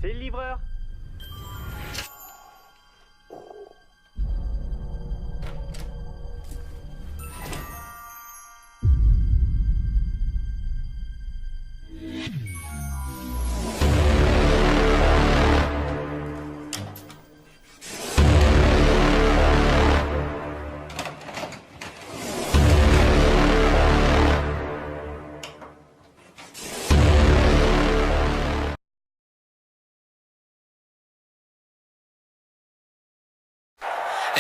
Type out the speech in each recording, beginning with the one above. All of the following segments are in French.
C'est le livreur.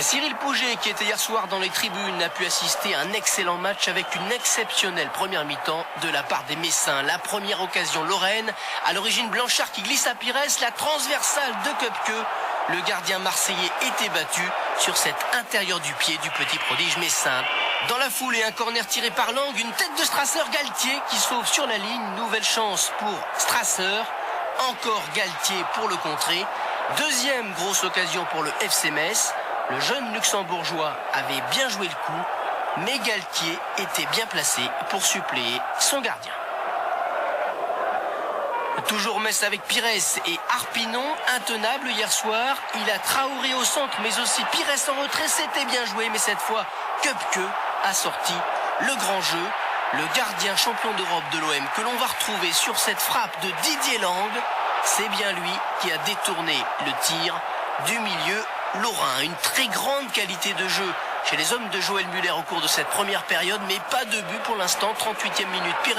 Cyril Pouget, qui était hier soir dans les tribunes, a pu assister à un excellent match avec une exceptionnelle première mi-temps de la part des Messins. La première occasion lorraine, à l'origine Blanchard qui glisse à Pires, la transversale de Köpke. Le gardien marseillais était battu sur cet intérieur du pied du petit prodige messin. Dans la foulée, un corner tiré par Lang, une tête de Strasser-Galtier qui sauve sur la ligne. Nouvelle chance pour Strasser. Encore Galtier pour le contrer. Deuxième grosse occasion pour le FC Metz. Le jeune luxembourgeois avait bien joué le coup, mais Galtier était bien placé pour suppléer son gardien. Toujours Metz avec Pires et Arpinon, intenable hier soir. Il a Traoré au centre, mais aussi Pires en retrait. C'était bien joué, mais cette fois, Köpke a sorti le grand jeu. Le gardien champion d'Europe de l'OM que l'on va retrouver sur cette frappe de Didier Lang, c'est bien lui qui a détourné le tir du milieu lorrain. Une très grande qualité de jeu chez les hommes de Joël Muller au cours de cette première période, mais pas de but pour l'instant. 38e minute, Pires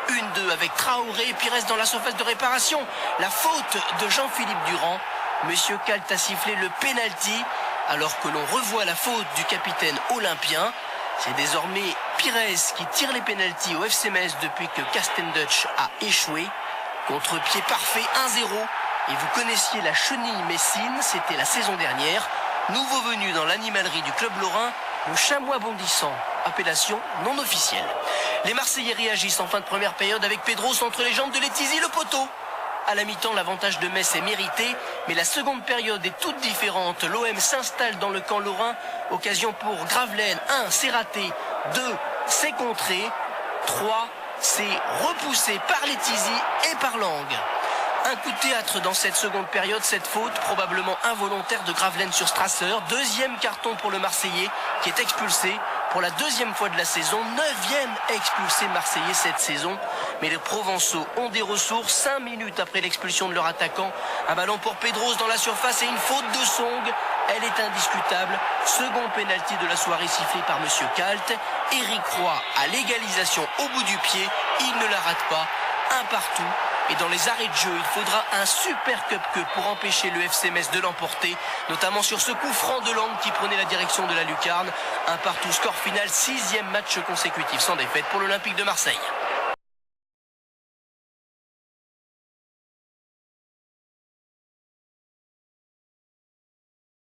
1-2 avec Traoré et Pires dans la surface de réparation. La faute de Jean-Philippe Durand. Monsieur Kalt a sifflé le pénalty alors que l'on revoit la faute du capitaine olympien. C'est désormais Pires qui tire les pénaltys au FC Metz depuis que Castendutch a échoué. Contre-pied parfait, 1-0. Et vous connaissiez la chenille messine, c'était la saison dernière. Nouveau venu dans l'animalerie du club lorrain, le chamois bondissant, appellation non officielle. Les Marseillais réagissent en fin de première période avec Pedros entre les jambes de Letizy, le poteau. À la mi-temps, l'avantage de Metz est mérité, mais la seconde période est toute différente. L'OM s'installe dans le camp lorrain. Occasion pour Gravelaine. 1, c'est raté. 2, c'est contré. 3, c'est repoussé par Letizy et par Lang. Un coup de théâtre dans cette seconde période, cette faute probablement involontaire de Gravelaine sur Strasser. Deuxième carton pour le Marseillais qui est expulsé pour la deuxième fois de la saison. 9e expulsé Marseillais cette saison. Mais les Provençaux ont des ressources. 5 minutes après l'expulsion de leur attaquant. Un ballon pour Pedros dans la surface et une faute de Song. Elle est indiscutable. Second pénalty de la soirée sifflé par Monsieur Kalt. Eric Roy à l'égalisation au bout du pied. Il ne la rate pas. Un partout. Et dans les arrêts de jeu, il faudra un super Köpke pour empêcher le FC Metz de l'emporter, notamment sur ce coup franc de Lang qui prenait la direction de la lucarne. Un partout, score final, 6e match consécutif sans défaite pour l'Olympique de Marseille.